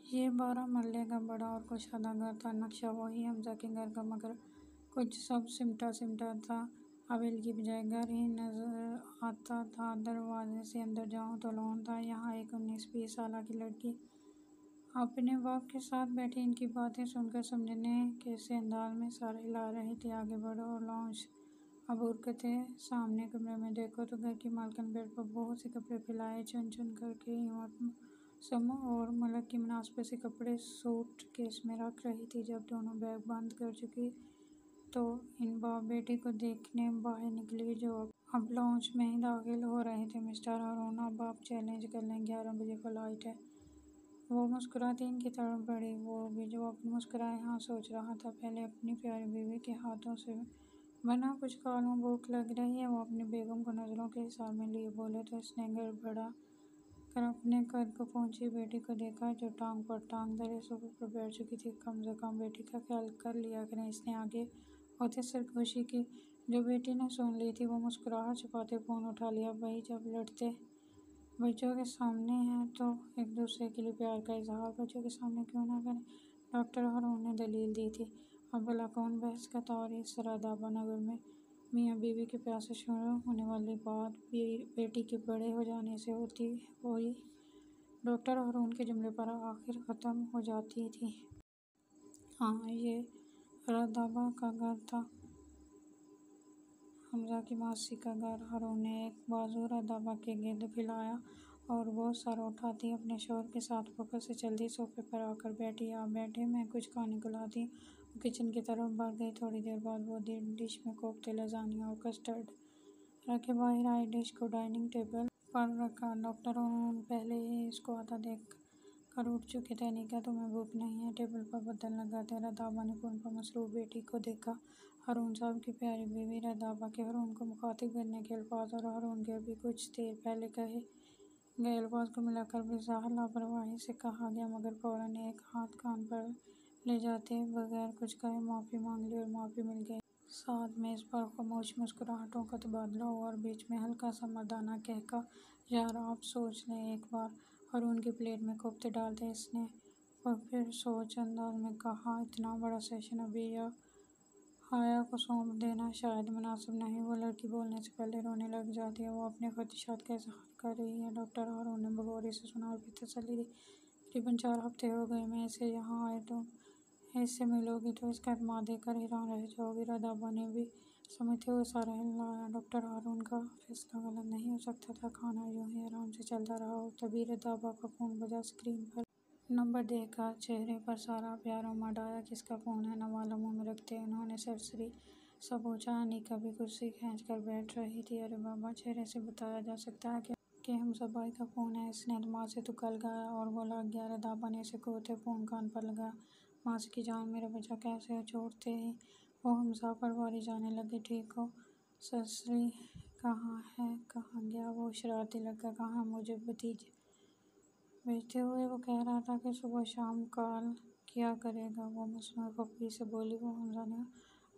ये 12 मरले का बड़ा और कुशादा घर था। नक्शा वही हमजा के घर का, मगर कुछ सब सिमटा सिमटा था। हवेली की बजाय घर ही नजर आता था। दरवाजे से अंदर जाऊं तो लॉन था। यहाँ एक 19-20 साल की लड़की अपने बाप के साथ बैठी इनकी बातें सुनकर समझने के से अंदाज में सारे हिला रही थी। आगे बढ़ो और लॉन्च अब उरकते सामने कमरे में देखो तो घर की मालकिन बेड पर बहुत से कपड़े फैलाए चुन चुन करके सम और मलक की मुनासिब से कपड़े सूट केस में रख रही थी। जब दोनों बैग बंद कर चुकी तो इन बाप बेटी को देखने बाहर निकली, जो अब लॉन्च में ही दाखिल हो रहे थे। मिस्टर हारून, अब आप चैलेंज कर लें, 11 बजे फ्लाइट है। वो मुस्कुराती इनकी तरफ बढ़ी। वो भी जो अपनी मुस्कुराए हाँ सोच रहा था, पहले अपनी प्यारी बीवी के हाथों से बना कुछ खा लूं, भूख लग रही है। वो अपनी बेगम को नजरों के हिसाब में लिए बोले तो इसने गड़बड़ा कर अपने कद को पहुंची बेटी को देखा, जो टांग पर टांग धरे सोफे पर बैठ चुकी थी। कम से कम बेटी का ख्याल कर लिया करें, इसने आगे होते सरगोशी की, जो बेटी ने सुन ली थी। वो मुस्कुराहट छुपाते फोन उठा लिया। भाई, जब लड़ते बच्चों के सामने हैं तो एक दूसरे के लिए प्यार का इजहार बच्चों के सामने क्यों ना करें, डॉक्टर हारून ने दलील दी थी। अब भला कौन बहस करता। और इस रदाबा नगर में मियाँ बीवी के प्यार से शुरू होने वाली बात बेटी के बड़े हो जाने से होती हुई डॉक्टर हारून के जुमले पर आखिर ख़त्म हो जाती थी। हाँ, ये रदाबा का घर था, हमजा की मासी का घर। हारून ने एक बाजू रदाबा के गिर्द फैलाया और वो सर उठाती अपने शौहर के साथ फुकर से जल्दी सोफे पर आकर बैठी। आप बैठे, मैं कुछ खाने को लाती। वो किचन की तरफ बढ़ गई। थोड़ी देर बाद वो डिश में कोफ्ते, लजानिया और कस्टर्ड रखे बाहर आई। डिश को डाइनिंग टेबल पर रखा। डॉक्टर हारून पहले ही इसको आता देख कर उठ चुके थे। अनिका, तुम्हें भूख नहीं है? टेबल पर बदल लगाते रदाबा ने फोन पर मसरूफ बेटी को देखा। हारून साहब की प्यारी बीवी। रदाबा के हारून को मुखातिब करने के अल्फाज और हारून के अभी कुछ देर पहले कहे गए अल्फाज को मिलाकर बेज़ाहिर लापरवाही से कहा गया, मगर फौरन एक हाथ कान पर ले जाते बगैर कुछ कहे माफ़ी मांग ली और माफ़ी मिल गई। साथ में इस पर खामोश मुस्कुराहटों का तबादला हुआ और बीच में हल्का सा मर्दाना कहका, यार आप सोच लें एक बार। हारून की प्लेट में कोफ्ते डालते इसने फिर सोच अंदाज में कहा, इतना बड़ा सेशन अभी या हाया को सौंप देना शायद मुनासिब नहीं। वो लड़की बोलने से पहले रोने लग जाती है। वो अपने खदशात का इजहार कर रही है। डॉक्टर हारून ने बगौरी से सुना और फिर तसल्ली दी। तकरीबन 4 हफ्ते हो गए मैं इसे यहाँ आए, तुम इससे मिलोगी तो इसका एतमाद देखकर हैरान रह जाओगी। रदाबा ने भी समझते हुए सारा हिलाया। डॉक्टर हारून का फैसला गलत नहीं हो सकता था। खाना यूं ही आराम से चलता रहा और तभी रदाबा का फोन बजा। स्क्रीन पर नंबर देखा, चेहरे पर सारा प्यार उमड़ आया। किसका फोन है? नवाला मुंह में रखते उन्होंने सरसरी सा पूछा। अनिका भी कुर्सी खींच कर बैठ रही थी। अरे बाबा, चेहरे से बताया जा सकता है कि हमजा भाई का फोन है। इसने एतमाद से तुक्का लगाया और बोला, 11। रदाबा ने इसे कहते फोन कान पर लगाया। मासी की जान, मेरा बच्चा कैसे है? छोड़ते ही वो हमजा पर वारी जाने लगे। ठीक हो? सरसरी कहाँ है? कहाँ गया? वो शरारती लड़का कहाँ? मुझे भतीजे भेजते हुए वो कह रहा था कि सुबह शाम कॉल किया करेगा। वो मसनूई खफगी से बोली। वो हमजा ने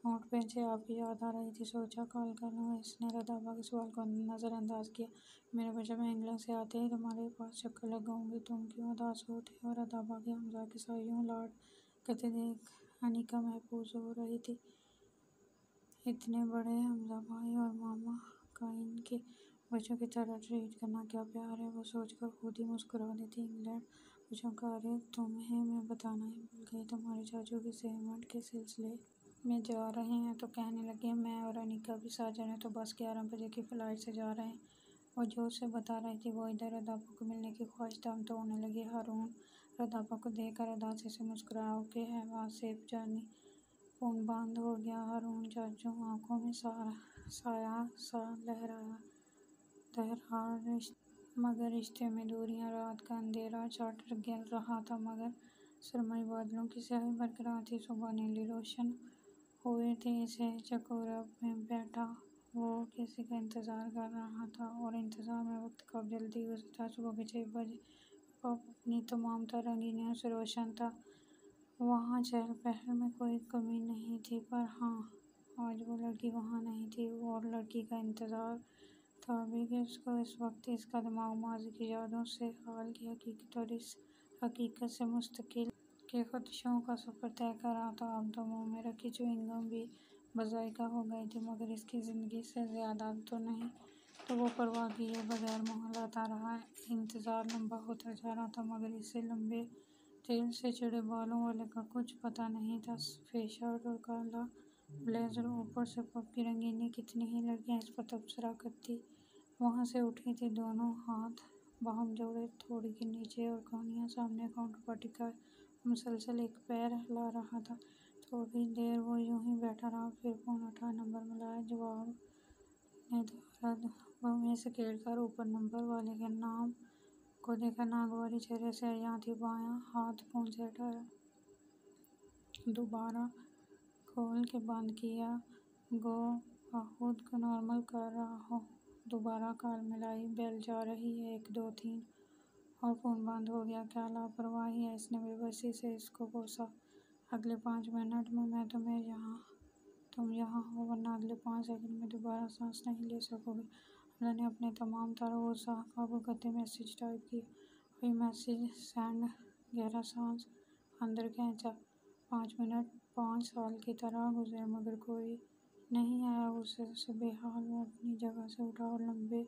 होंठ पीछे आपकी याद आ रही थी, सोचा कॉल कर लूँ। इसने रदाबा के सवाल को नज़रअंदाज किया। मेरा बच्चा, मैं इंग्लैंड से आते ही तुम्हारे पास चक्कर लगाऊंगी, तुम क्यों उदास होते हो? रदाबा के हमजा के साथ यूं लाड करते देख अनिका महफूज हो रही थी। इतने बड़े हमजा भाई और मामा का इनके बच्चों की तरह ट्रीट करना क्या प्यार है। वो सोचकर खुद ही मुस्कुरा दी थी। इंग्लैंड बच्चों का? अरे तुम्हें मैं बताना ही भूल गई, तुम्हारे चाचू की सेहमत के सिलसिले में जा रहे हैं। तो कहने लगे मैं और अनिका भी साथ जा रहे हैं, तो बस 11 बजे की फ़्लाइट से जा रहे हैं। वो जोर से बता रही थी। वो इधर रदाबा को मिलने की ख्वाहिश दम तोड़ने लगी। हारून रदाबा को देखकर उदासी से मुस्कुराया। ओके है वहाँ सेफ जर्नी। फोन बंद हो गया। हारून चाचू आंखों में साया सा लहरा मगर रिश्ते में दूरियां। रात का अंधेरा चाटर गिर रहा था, मगर सरमई बादलों की स्याही बरकरार थी। सुबह नीली रोशन हुए थे। इसे चकोरब में बैठा वो किसी का इंतज़ार कर रहा था और इंतज़ार में वक्त कब जल्दी गुजरता। सुबह के 6 बजे अपनी तमाम तरह रंगीनियों से रोशन था। वहाँ चहल पहल में कोई कमी नहीं थी, पर हाँ, आज वो लड़की वहाँ नहीं थी और लड़की का इंतज़ार था भी कि उसको इस वक्त इसका दिमाग माजी की यादों से हाल की हकीकत और इस हकीकत से मुस्तकिल के ख़दशों का सफ़र तय कर रहा था। अब तो मुँह में रखी च्युइंगम भी बज़ायका हो गई थी, मगर इसकी ज़िंदगी से ज़्यादा तो नहीं। तो वो परवाह किए बगैर मुँह हिलाता रहा। इंतज़ार लंबा होता जा रहा था, मगर इसे लंबे तेल से चिड़े बालों वाले का कुछ पता नहीं था। सफ़ेद शर्ट और काला ब्लेज़र, ऊपर से पब की रंगीनी। कितनी ही लड़कियां इस पर तबसरा करती। वहाँ से उठी थी, दोनों हाथ बाहम जोड़े, थोड़ी के नीचे और कोहनियाँ सामने काउंटर पर टिका मुसलसल एक पैर हिला रहा था। थोड़ी देर वो यूं ही बैठा रहा, फिर फ़ोन उठा, नंबर मिलाया। जवाब ने दोबारा में सकेड़ कर ऊपर नंबर वाले के नाम को देखा। नागवारी चेहरे से अयां थी। बायां हाथ फ़ोन से हटाया, दोबारा खोल के बंद किया। गो खुद को नॉर्मल कर रहा हो। दोबारा कॉल मिलाई, बेल जा रही है, 1 2 3 और फ़ोन बंद हो गया। क्या लापरवाही है। इसने बेबसी से इसको कोसा। अगले 5 मिनट में मैं तुम यहाँ हो, वरना अगले 5 सेकंड में दोबारा सांस नहीं ले सकोगे। हमजा ने अपने तमाम तारों को उत्साह काबू करते मैसेज टाइप किया। वही मैसेज सेंड। गहरा सांस अंदर खींचा। 5 मिनट 5 साल की तरह गुजरे, मगर कोई नहीं आया। उसे बेहाल वो अपनी जगह से उठा और लंबे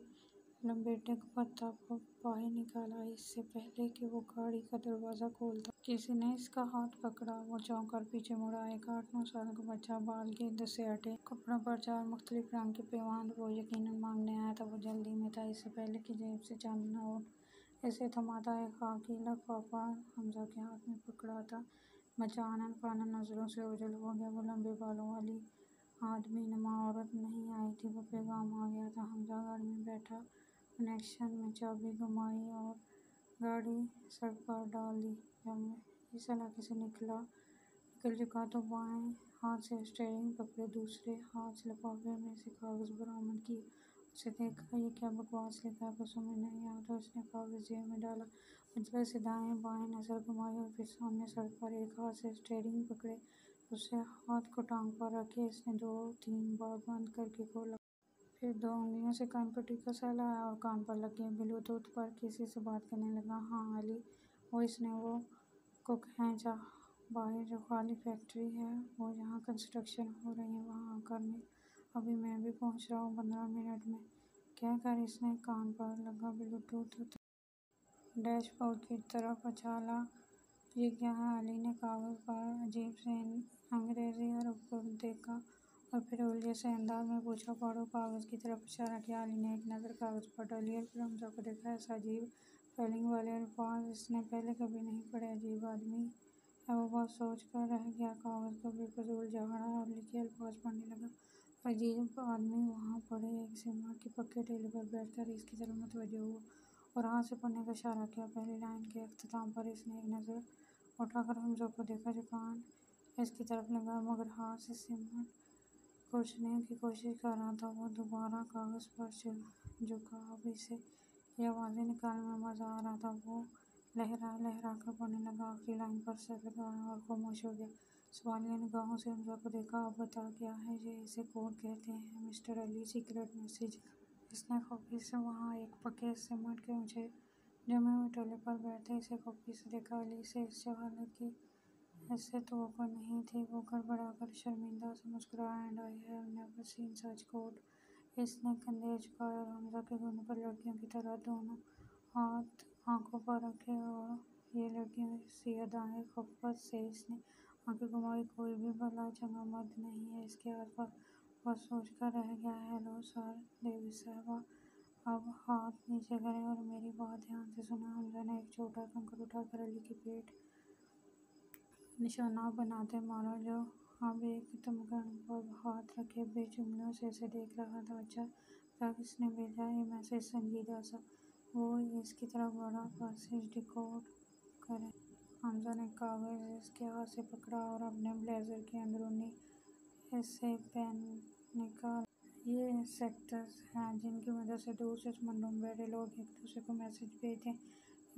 लंबे टेक पत्ता बाहर निकाला, इससे पहले कि वो गाड़ी का दरवाज़ा खोलता। किसी ने इसका हाथ पकड़ा। वो चौंक कर पीछे मुड़ा। एक 8-9 साल का बच्चा, बाल गेंद से हटे, कपड़ों पर 4 मुख्तलिफ रंग के पेवांद। वो यकीनन मांगने आया था। वो जल्दी में था। इससे पहले कि जेब से चंद नोट ऐसे थमा था, एक खाकी लिफाफा हमजा के हाथ में पकड़ा था। बच्चा आनन फानन नज़रों से ओझल हो गया। वो लंबे बालों वाली आदमी नुमा औरत नहीं आई थी, वो पैगाम आ गया था। हमजा गाड़ी में बैठा, कनेक्शन में चाबी घुमाई और गाड़ी सड़क पर डाल दी। जब मैं इस इलाके से निकल चुका तो बाएं हाथ से स्टीयरिंग पकड़े, दूसरे हाथ से लिफाफे में से कागज़ बरामद किए। उसे देखा, ये क्या बकवास लिखा है, कुछ समझ नहीं आया तो उसने कागज़ जेब में डाला। मंजिल से दाएं बाएं नज़र घुमाई और फिर सामने सड़क पर एक हाथ से स्टीयरिंग पकड़े, दूसरे हाथ को टांग पर रखे इसने 2-3 बार बंद करके खोला। फिर 2 उंगलियों से कान पर टीका सा लाया और कान पर लगे ब्लूटूथ पर किसी से बात करने लगा। हाँ अली, वो इसने वो को खींचा। बाहर जो खाली फैक्ट्री है, वो जहाँ कंस्ट्रक्शन हो रही है, वहाँ आकर अभी मैं भी पहुँच रहा हूँ 15 मिनट में, कहकर इसने कान पर लगा ब्लूटूथ डैशबोर्ड की तरफ उछाला। ये क्या है? अली ने कागज़ पर अजीब से अंग्रेज़ी हरफ को देखा और फिर उलझे से अंदाज में पूछा। पढ़ो। कागज़ की तरफ इशारा किया। अली ने एक नज़र कागज़ पर डाली और फिर हमजा को देखा। ऐसा अजीब स्पेलिंग वाले अल्फाज इसने पहले कभी नहीं पढ़े। अजीब आदमी है। वो बहुत सोच कर रह गया। कागज़ को बेफिजूल झाड़ा और लिखे अल्फाज पढ़ने लगा। अजीब आदमी वहाँ पड़े एक सिमट के पक्के टेले पर बैठकर इसकी तरफ मुतवज्जो हुआ और हाथ से पढ़ने का इशारा किया। पहली लाइन के अख्ताम पर इसने एक नज़र उठाकर हमजा को देखा, जो कान इसकी तरफ लगा मगर हाथ से सिमट खोजने की कोशिश कर रहा था। वो दोबारा कागज़ पर झुका। अब इसे ये आवाज़ें निकालने में मज़ा आ रहा था। वो लहरा कर पढ़ने लगा। आखिरी लाइन पर सर लगाया और खामोश हो गया। सवालिया निगाहों से हमजा को देखा। अब बता, क्या है ये? इसे कोड कहते हैं मिस्टर अली, सीक्रेट मैसेज। इसने खौफी से वहाँ एक पक्के सिमट के ऊँचे जमे हुए टेले पर बैठे इसे खौफी से देखा। अली से इस जहालत की ऐसे तवक्को नहीं थी। वो गड़बड़ाकर शर्मिंदा से मुस्कुराया। And I have never seen such code. इसने कंधे झुकाए और हमजा के घुटनों पर लड़कियों की तरह दोनों हाथ आंखों पर रखे। और ये लड़कियों सी अदाएं। खफत से इसने आंखें घुमाई। कोई भी भला चंगा मर्द नहीं है इसके आसपास। वह सोच कर रह गया। हेलो सर डेविस साहबा, अब हाथ नीचे करें और मेरी बात ध्यान से सुना। हमजा ने एक छोटा कंकड़ उठाकर अली के पेट निशाना बनाते मारा, जो अब एक तमगन पर हाथ रखे बेजुमलों से इसे देख रहा था। अच्छा था किसने भेजा ये मैसेज, संजीदा सा। वो इसकी तरफ बढ़ा। मैसेज डिकोड करें। हमजा ने कागज़ इसके हाथ से पकड़ा और अपने ब्लेज़र के अंदरूनी हिस्से पेन निकाला। ये सेक्टर्स हैं जिनकी मदद से दूसरे समंदरों में बैठे लोग एक दूसरे को मैसेज भेजते हैं।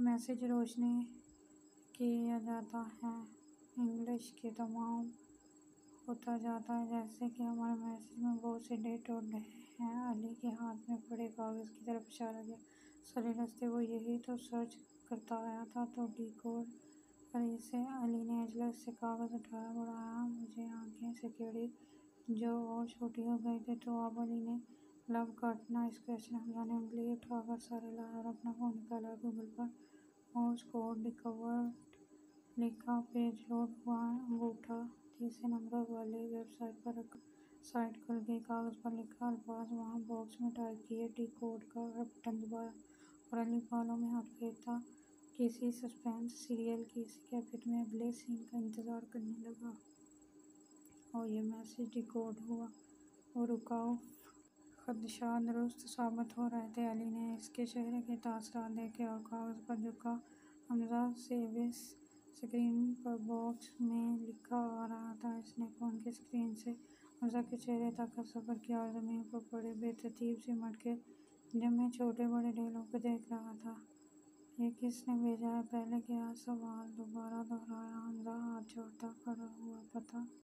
मैसेज रोशनी किया जाता है, इंग्लिश के तमाम होता जाता है, जैसे कि हमारे मैसेज में बहुत से डेट और हैं। अली के हाथ में पड़े कागज़ की तरफ इशारा किया। सारे रास्ते वो यही तो सर्च करता आया था तो डिकोड पर से अली ने अजलस से कागज़ उठाया, बढ़ाया। मुझे आंखें से केड़ी जो और छोटी हो गई थी। तो अब अली ने लव काटना इस क्वेश्चन। हमजा ने उंगली उठाकर सारे लाया और अपना फ़ोन निकाला। गूगल पर मोर्स कोड डिकोड लिखा, पेज लोड हुआ, अंगूठा 30 नंबर वाली वेबसाइट पर साइट खुल गई। कागज़ पर लिखा अल्फाज वहाँ बॉक्स में टाइप किए, डिकोड का बटन दबाया और अली बालों में हाथ फेरता किसी सस्पेंस सीरियल की कैफे में अगले सीन का इंतज़ार करने लगा। और ये मैसेज डिकोड हुआ और रुकाओ खदशात दुरुस्त साबित हो रहे थे। अली ने इसके चेहरे के तासरात देखे और कागज़ पर झुका। हमजा सेविस स्क्रीन पर बॉक्स में लिखा आ रहा था। इसने फ़ोन की स्क्रीन से हमजा के चेहरे तक का सफ़र किया और ज़मीन पर पड़े बेतरतीब सिमट के जमे छोटे बड़े ढेलों को देख रहा था। ये किसने भेजा है? पहले क्या सवाल दोबारा दोहराया। हमजा हाथ जोड़ता खड़ा हुआ। पता